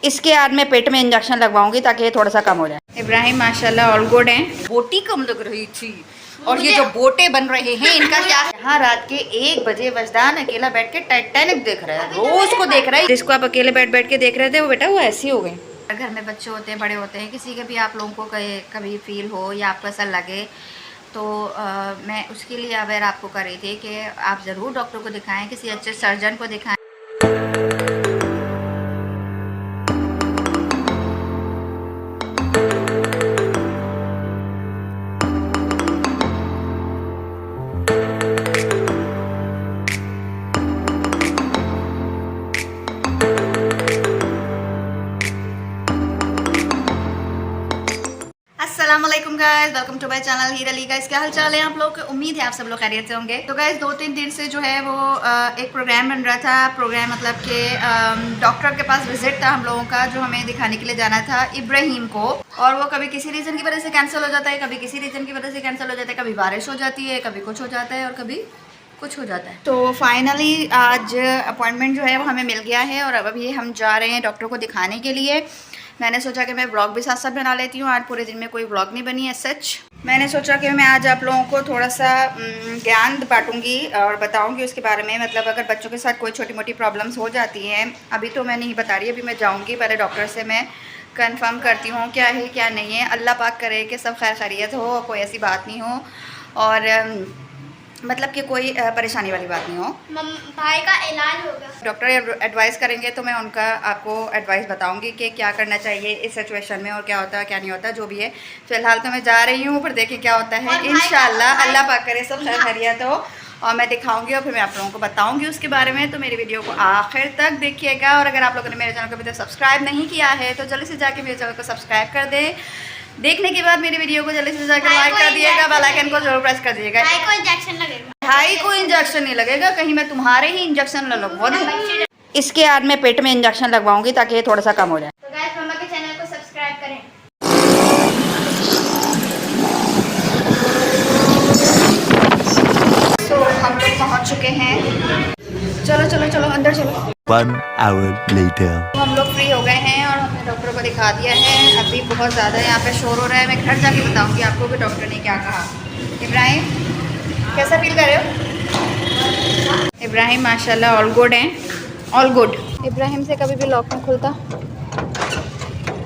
इसके बाद मैं पेट में इंजेक्शन लगवाऊंगी ताकि ये थोड़ा सा कम हो जाए। इब्राहिम माशाल्लाह ऑल गुड हैं। बोटी कम लग रही थी और ये जो बोटे बन रहे हैं इनका क्या। यहाँ रात के 1 बजे वजदान अकेला बैठ के टाइटैनिक देख रहा है, रोज को देख रहा है। जिसको आप अकेले बैठ बैठ के देख रहे थे वो बेटा वो ऐसी हो गई। घर में बच्चे होते हैं, बड़े होते हैं, किसी के भी आप लोगों को कभी फील हो या आपको ऐसा लगे तो मैं उसके लिए अवेयर आपको कर रही थी कि आप ज़रूर डॉक्टर को दिखाएं, किसी अच्छे सर्जन को दिखाएं। अस्सलामुअलैकुम guys, welcome to my channel Heer Ali. Guys क्या हाल चाल है आप लोग के? उम्मीद है आप सब लोग खैरियत से होंगे। तो गाइस 2-3 दिन से जो है वो एक प्रोग्राम बन रहा था। प्रोग्राम मतलब कि डॉक्टर के पास विजिट था हम लोगों का, जो हमें दिखाने के लिए जाना था इब्राहिम को। और वो कभी किसी रीज़न की वजह से कैंसिल हो जाता है, कभी किसी रीज़न की वजह से कैंसिल हो जाता है, कभी बारिश हो जाती है, कभी कुछ हो जाता है और कभी कुछ हो जाता है। तो फाइनली आज अपॉइंटमेंट जो है वो हमें मिल गया है और अब अभी हम जा रहे हैं डॉक्टर को दिखाने के लिए। मैंने सोचा कि मैं व्लॉग भी साथ साथ बना लेती हूँ। आज पूरे दिन में कोई व्लॉग नहीं बनी है सच। मैंने सोचा कि मैं आज आप लोगों को थोड़ा सा ज्ञान बांटूंगी और बताऊंगी उसके बारे में। मतलब अगर बच्चों के साथ कोई छोटी मोटी प्रॉब्लम्स हो जाती हैं, अभी तो मैं नहीं बता रही, अभी मैं जाऊंगी पहले डॉक्टर से, मैं कंफर्म करती हूँ क्या है क्या नहीं है। अल्लाह पाक करे कि सब खैर खैरियत हो, कोई ऐसी बात नहीं हो और मतलब कि कोई परेशानी वाली बात नहीं हो। भाई का इलाज होगा। डॉक्टर एडवाइस करेंगे तो मैं उनका आपको एडवाइस बताऊंगी कि क्या करना चाहिए इस सिचुएशन में और क्या होता है क्या नहीं होता, जो भी है। फिलहाल तो मैं जा रही हूँ, फिर देखिए क्या होता है। इंशाल्लाह अल्लाह पाक करे सब खैरियत हो और मैं दिखाऊंगी और फिर मैं आप लोगों को बताऊंगी उसके बारे में। तो मेरी वीडियो को आखिर तक देखिएगा और अगर आप लोगों ने मेरे चैनल को अभी तक सब्सक्राइब नहीं किया है तो जल्दी से जाके मेरे चैनल को सब्सक्राइब कर दें। देखने के बाद मेरी वीडियो को जल्दी से जाकर लाइक कर दिएगा, बेल आइकन को जरूर प्रेस कर दिएगा। भाई को इंजेक्शन लगेगा। भाई को इंजेक्शन नहीं लगेगा, कहीं मैं तुम्हारे ही इंजेक्शन लगवा दूं। इसके बाद मैं पेट में इंजेक्शन लगवाऊंगी ताकि ये थोड़ा सा कम हो जाए। तो गाइस मम्मा के चैनल को सब्सक्राइब करें। तो हम लोग पहुंच चुके हैं। चलो चलो चलो अंदर चलो। 1 hour later. हम लोग फ्री हो गए हैं और हमने डॉक्टर को दिखा दिया है। अभी बहुत ज़्यादा यहाँ पे शोर हो रहा है, मैं घर जाके बताऊंगी आपको कि डॉक्टर ने क्या कहा। इब्राहिम कैसा फील कर रहे हो? इब्राहिम माशाल्लाह ऑल गुड हैं, ऑल गुड। इब्राहिम से कभी भी लॉक नहीं खुलता,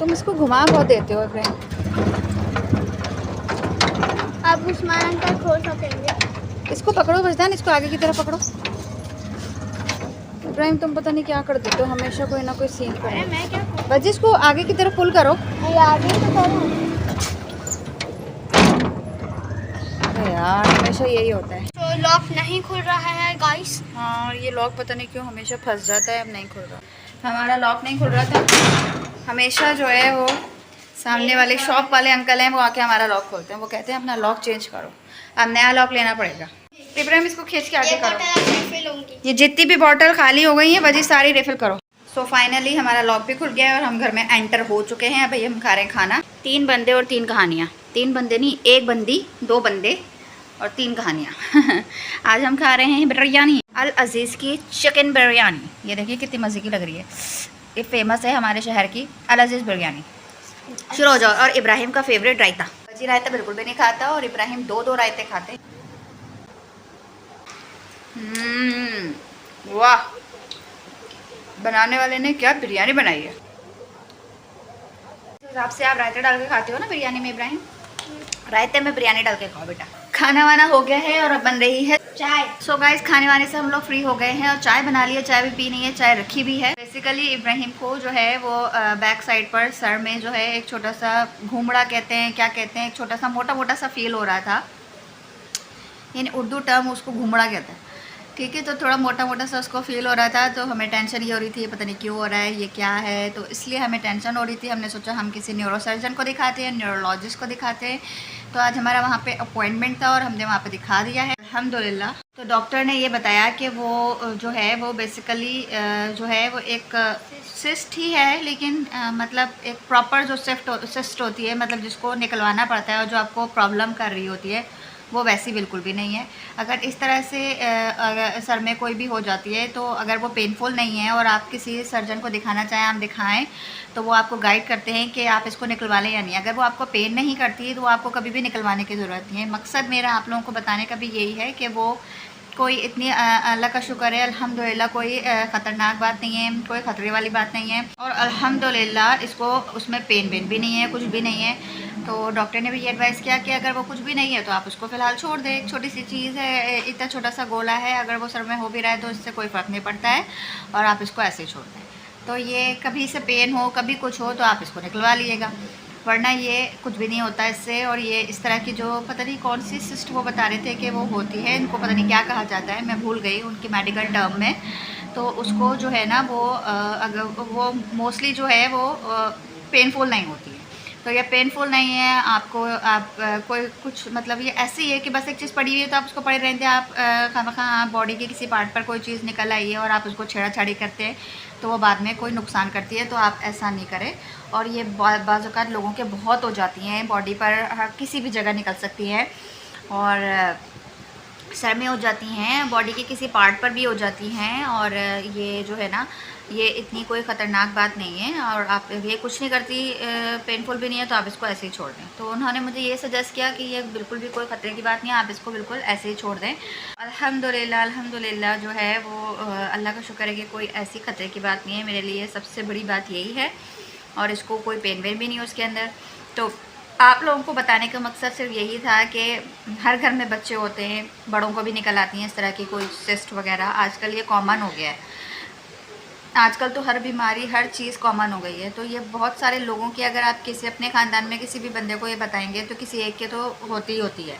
तुम इसको घुमा बहुत देते हो इब्राहिम। अब उस्मान अंकल खोल सकेंगे। इसको पकड़ो वजदान, इसको आगे की तरफ पकड़ो। इब्राहिम तुम पता नहीं क्या कर देते हो, हमेशा कोई ना कोई सीन अरे पर। मैं क्या करूं? बस इसको आगे की तरफ पुल करो। मैं आगे तो करूं। अरे यार हमेशा यही होता है। तो लॉक नहीं खुल रहा है गाइस। हाँ ये लॉक पता नहीं क्यों हमेशा फंस जाता है, अब नहीं खुल रहा। हमारा लॉक नहीं खुल रहा था, हमेशा जो है वो सामने वाले शॉप वाले अंकल हैं वो आके हमारा लॉक खोलते हैं। वो कहते हैं अपना लॉक चेंज करो, अब नया लॉक लेना पड़ेगा। इब्राहिम इसको खींच के आगे करो। ये जितनी भी बॉटल खाली हो गई हैं वजह सारी रिफिल करो। सो फाइनली हमारा लॉक भी खुल गया है और हम घर में एंटर हो चुके हैं। अभी हम खा रहे हैं खाना। 3 बंदे और 3 कहानियाँ। 3 बंदे नहीं, 1 बंदी 2 बंदे और 3 कहानियाँ। आज हम खा रहे हैं बिरयानी, अल अजीज़ की चिकन बिरयानी। ये देखिए कितनी मज़े की लग रही है। ये फेमस है हमारे शहर की अल अजीज़ बिरयानी। शुरू हो जाओ। और इब्राहिम का फेवरेट रायता। जी रायता बिल्कुल भी नहीं खाता और इब्राहिम 2-2 रायते खाते। वाह, बनाने वाले ने क्या बिरयानी बनाई है। इस हिसाब से आप रायता डाल के खाते हो ना बिरयानी में इब्राहिम, रायते में बिरयानी डाल के खाओ बेटा। खाना वाना हो गया है और अब बन रही है चाय। सो गाइस खाने वाने से हम लोग फ्री हो गए हैं और चाय बना ली है, चाय भी पी नहीं है, चाय रखी भी है। बेसिकली इब्राहिम को जो है वो बैक साइड पर सर में जो है एक छोटा सा घूमड़ा कहते हैं क्या कहते हैं, एक छोटा सा मोटा मोटा सा फील हो रहा था। यानी उर्दू टर्म उसको घूमड़ा कहते हैं, ठीक है। तो थोड़ा मोटा मोटा सा उसको फील हो रहा था, तो हमें टेंशन ये हो रही थी पता नहीं क्यों हो रहा है, ये क्या है। तो इसलिए हमें टेंशन हो रही थी, हमने सोचा हम किसी न्यूरोसर्जन को दिखाते हैं, न्यूरोलॉजिस्ट को दिखाते हैं। तो आज हमारा वहाँ पे अपॉइंटमेंट था और हमने वहाँ पे दिखा दिया है अल्हम्दुलिल्लाह। तो डॉक्टर ने ये बताया कि वो जो है वो बेसिकली जो है वो एक सिस्ट ही है, लेकिन मतलब एक प्रॉपर जो सिस्ट होती है, मतलब जिसको निकलवाना पड़ता है और जो आपको प्रॉब्लम कर रही होती है वो वैसी बिल्कुल भी नहीं है। अगर इस तरह से अगर सर में कोई भी हो जाती है तो अगर वो पेनफुल नहीं है और आप किसी सर्जन को दिखाना चाहें, आप दिखाएं, तो वो आपको गाइड करते हैं कि आप इसको निकलवा लें या नहीं। अगर वो आपको पेन नहीं करती है तो वो आपको कभी भी निकलवाने की ज़रूरत नहीं है। मकसद मेरा आप लोगों को बताने का भी यही है कि वो कोई इतनी अल्लाह का शुक्र है अल्हम्दुलिल्लाह कोई ख़तरनाक बात नहीं है, कोई ख़तरे वाली बात नहीं है, और अल्हम्दुलिल्लाह इसको उसमें पेन वेन भी नहीं है, कुछ भी नहीं है। तो डॉक्टर ने भी ये एडवाइस किया कि अगर वो कुछ भी नहीं है तो आप उसको फ़िलहाल छोड़ दें। एक छोटी सी चीज़ है, इतना छोटा सा गोला है, अगर वो सर में हो भी रहा है तो इससे कोई फ़र्क नहीं पड़ता है और आप इसको ऐसे ही छोड़ दें। तो ये कभी से पेन हो, कभी कुछ हो तो आप इसको निकलवा लीजिएगा, वरना ये कुछ भी नहीं होता इससे। और ये इस तरह की जो पता नहीं कौन सी सिस्ट वो बता रहे थे कि वो होती है, इनको पता नहीं क्या कहा जाता है, मैं भूल गई उनकी मेडिकल टर्म में। तो उसको जो है ना वो अगर वो मोस्टली जो है वो पेनफुल नहीं होती है। तो ये पेनफुल नहीं है आपको, आप कोई कुछ मतलब ये ऐसी है कि बस एक चीज़ पड़ी हुई है तो आप उसको पड़े रहते हैं। आप खामखा बॉडी के किसी पार्ट पर कोई चीज़ निकल आई है और आप उसको छेड़ा-छाड़ी करते हैं तो वो बाद में कोई नुकसान करती है, तो आप ऐसा नहीं करें। और ये बाज़ औक़ात लोगों के बहुत हो जाती हैं, बॉडी पर किसी भी जगह निकल सकती है, और सर में हो जाती हैं, बॉडी के किसी पार्ट पर भी हो जाती हैं। और ये जो है ना ये इतनी कोई ख़तरनाक बात नहीं है और आप ये कुछ नहीं करती, पेनफुल भी नहीं है, तो आप इसको ऐसे ही छोड़ दें। तो उन्होंने मुझे ये सजेस्ट किया कि ये बिल्कुल भी कोई ख़तरे की बात नहीं है, आप इसको बिल्कुल ऐसे ही छोड़ दें। अल्हम्दुलिल्लाह जो है वो अल्लाह का शुक्र है कि कोई ऐसी ख़तरे की बात नहीं है। मेरे लिए सबसे बड़ी बात यही है, और इसको कोई पेन वेन भी नहीं है उसके अंदर। तो आप लोगों को बताने का मकसद सिर्फ यही था कि हर घर में बच्चे होते हैं, बड़ों को भी निकल आती हैं इस तरह की कोई सिस्ट वगैरह। आजकल ये कॉमन हो गया है, आजकल तो हर बीमारी हर चीज़ कॉमन हो गई है। तो ये बहुत सारे लोगों की, अगर आप किसी अपने ख़ानदान में किसी भी बंदे को ये बताएंगे तो किसी एक के तो होती ही होती है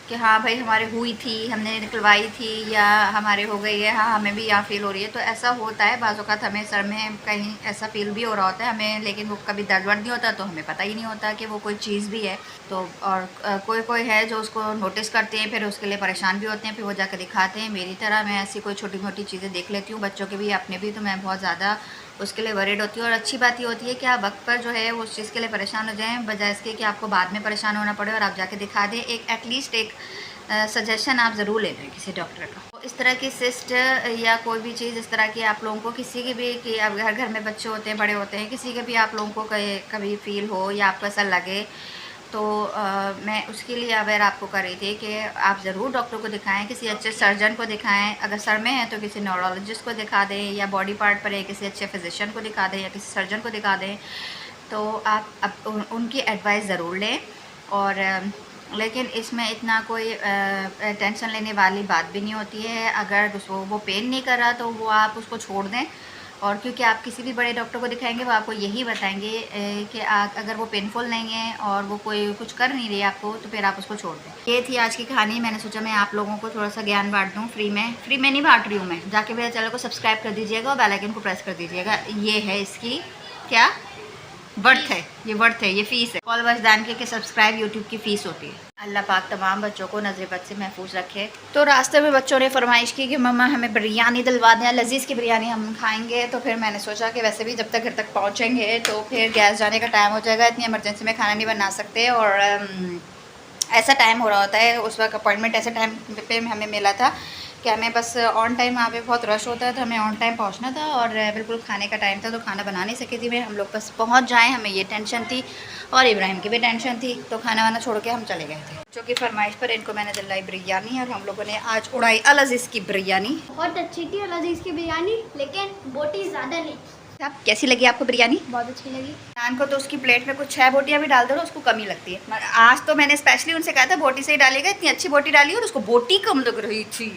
कि हाँ भाई हमारे हुई थी, हमने निकलवाई थी, या हमारे हो गई है, हाँ हमें भी यहाँ फ़ील हो रही है। तो ऐसा होता है, बाज़ औक़ात हमें सर में कहीं ऐसा फ़ील भी हो रहा होता है हमें, लेकिन वो कभी दर्द वर्द नहीं होता तो हमें पता ही नहीं होता कि वो कोई चीज़ भी है। तो और कोई है जो उसको नोटिस करते हैं, फिर उसके लिए परेशान भी होते हैं, फिर वो जाकर दिखाते हैं। मेरी तरह मैं ऐसी कोई छोटी मोटी चीज़ें देख लेती हूँ, बच्चों के भी अपने भी, तो मैं बहुत ज़्यादा उसके लिए वरीड होती है। और अच्छी बात ये होती है कि आप वक्त पर जो है उस चीज़ के लिए परेशान हो जाएं, बजाय इसके कि आपको बाद में परेशान होना पड़े, और आप जाके दिखा दें। एक एटलीस्ट एक सजेशन आप ज़रूर ले लें किसी डॉक्टर का। तो इस तरह की सिस्ट या कोई भी चीज़ इस तरह की आप लोगों को किसी की भी, कि अब हर घर में बच्चे होते हैं, बड़े होते हैं, किसी के भी आप लोगों को कभी फ़ील हो या आपको ऐसा लगे, तो मैं उसके लिए अवेयर आपको कर रही थी कि आप ज़रूर डॉक्टर को दिखाएं, किसी अच्छे सर्जन को दिखाएं। अगर सर में है तो किसी न्यूरोलॉजिस्ट को दिखा दें, या बॉडी पार्ट पर है किसी अच्छे फिजिशियन को दिखा दें, या किसी सर्जन को दिखा दें। तो आप उनकी एडवाइस ज़रूर लें। और लेकिन इसमें इतना कोई टेंशन लेने वाली बात भी नहीं होती है। अगर वो पेन नहीं कर रहा तो वो आप उसको छोड़ दें। और क्योंकि आप किसी भी बड़े डॉक्टर को दिखाएंगे वो आपको यही बताएंगे कि अगर वो पेनफुल नहीं है और वो कोई कुछ कर नहीं रही आपको, तो फिर आप उसको छोड़ दें। ये थी आज की कहानी। मैंने सोचा मैं आप लोगों को थोड़ा सा ज्ञान बांट दूँ फ्री में नहीं बांट रही हूँ मैं। जाके मेरे चैनल को सब्सक्राइब कर दीजिएगा और बेल आइकन को प्रेस कर दीजिएगा। ये है इसकी क्या वर्थ है, ये वर्थ है, ये फ़ीस है। कॉल वजदान के सब्सक्राइब यूट्यूब की फ़ीस होती है। अल्लाह पाक तमाम बच्चों को नज़र बद से महफूज रखे। तो रास्ते में बच्चों ने फरमाइश की कि मम्मा हमें बिरयानी दिलवा दें, लजीज़ की बिरयानी हम खाएंगे। तो फिर मैंने सोचा कि वैसे भी जब तक घर तक पहुँचेंगे तो फिर गैस जाने का टाइम हो जाएगा, इतनी इमरजेंसी में खाना नहीं बना सकते। और ऐसा टाइम हो रहा होता है, उस वक्त अपॉइंटमेंट ऐसे टाइम पे हमें मिला था कि हमें बस ऑन टाइम, वहाँ पे बहुत रश होता है तो हमें ऑन टाइम पहुँचना था, और बिल्कुल खाने का टाइम था तो खाना बना नहीं सकी थी मैं। हम लोग बस पहुँच जाएं, हमें ये टेंशन थी, और इब्राहिम की भी टेंशन थी। तो खाना वाना छोड़ के हम चले गए थे। जो कि फरमाइश पर इनको मैंने दिलाई बिरयानी, और हम लोगों ने आज उड़ाई अल अज़ीज़ की बिरयानी। बहुत अच्छी थी अल अज़ीज़ की बिरयानी, लेकिन बोटी ज़्यादा नहीं। आप कैसी लगी आपको बिरयानी? बहुत अच्छी लगी। नान को तो उसकी प्लेट में कुछ 6 बोटियाँ भी डाल दो ना, उसको कमी लगती है। आज तो मैंने स्पेशली उनसे कहा था बोटी से ही डालेगा, इतनी अच्छी बोटी डाली और उसको बोटी कम लग रही थी।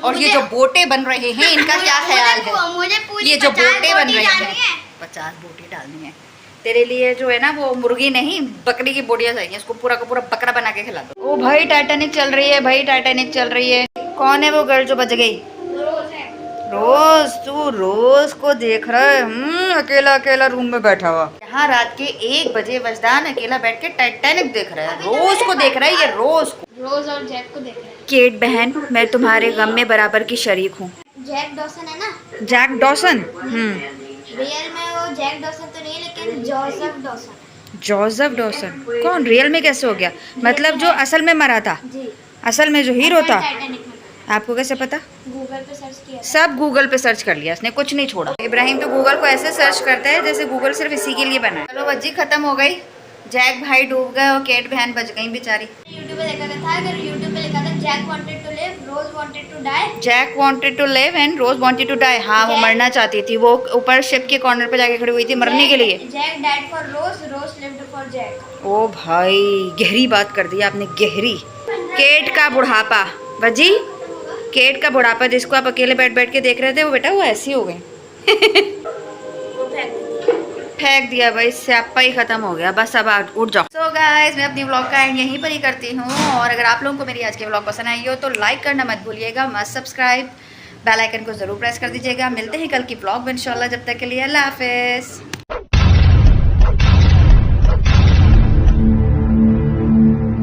और ये जो बोटे बन रहे हैं इनका क्या ख्याल है? मुझे पूरी ये जो 50 बोटे बन रहे डालनी हैं, है। 50 बोटी डालनी है तेरे लिए। जो है ना वो मुर्गी नहीं, बकरी की बोटियाँ चाहिए। इसको पूरा का पूरा बकरा बना के खिला दो। ओ भाई टाइटैनिक चल रही है, भाई टाइटैनिक चल रही है। कौन है वो गर्ल जो बच गई? रोज। तू रोज को देख रहा है? अकेला अकेला रूम में बैठा हुआ। यहाँ रात के 1 बजे वजदान अकेला बैठ के टाइटैनिक देख रहा है। रोज को देख रहा है ये, रोज और जैक को देख रहे हैं। केट बहन, मैं तुम्हारे गम में बराबर की शरीक हूँ। जैक डॉसन है ना? Jack Dawson. रियल में वो जैक डॉसन तो नहीं, लेकिन जोसेफ डॉसन। जोसेफ डॉसन कौन? रियल में कैसे हो गया? मतलब जो असल में मरा था, जी, असल में जो हीरो था। टाइटैनिक में आपको कैसे पता? गूगल पे सर्च किया। सब गूगल पे सर्च कर लिया इसने, कुछ नहीं छोड़ा। इब्राहिम तो गूगल को ऐसे सर्च करता है जैसे गूगल सिर्फ इसी के लिए बना है। चलो बच्ची खत्म हो गई। जैक भाई डूब गए और केट बहन बच गई बेचारी। यूट्यूब पे देखा था, अगर यूट्यूब पे लिखा था Jack wanted to live, Rose wanted to die. Jack wanted to live and Rose wanted to die. हाँ, वो मरना चाहती थी, वो ऊपर शिप के कॉर्नर पे जाके खड़ी हुई थी मरने के लिए। Jack died for Rose, Rose lived for Jack. ओ भाई, गहरी बात कर दी आपने, गहरी। केट का बुढ़ापा बजी, केट का बुढ़ापा जिसको आप अकेले बैठ बैठ के देख रहे थे, वो बेटा वो ऐसी हो गई। वो फेंक दिया भाई, स्यापा ही खत्म हो गया। बस अब उठ जाओ। सो गाइस, मैं अपनी व्लॉग का एंड यहीं पर ही करती हूँ। और अगर आप लोगों को मेरी आज की व्लॉग पसंद आई हो तो लाइक करना मत भूलिएगा, मस्त सब्सक्राइब, बेल आइकन को ज़रूर प्रेस कर दीजिएगा। मिलते हैं कल की व्लॉग में इंशाल्लाह। जब तक के लिए अल्लाह हाफिज़।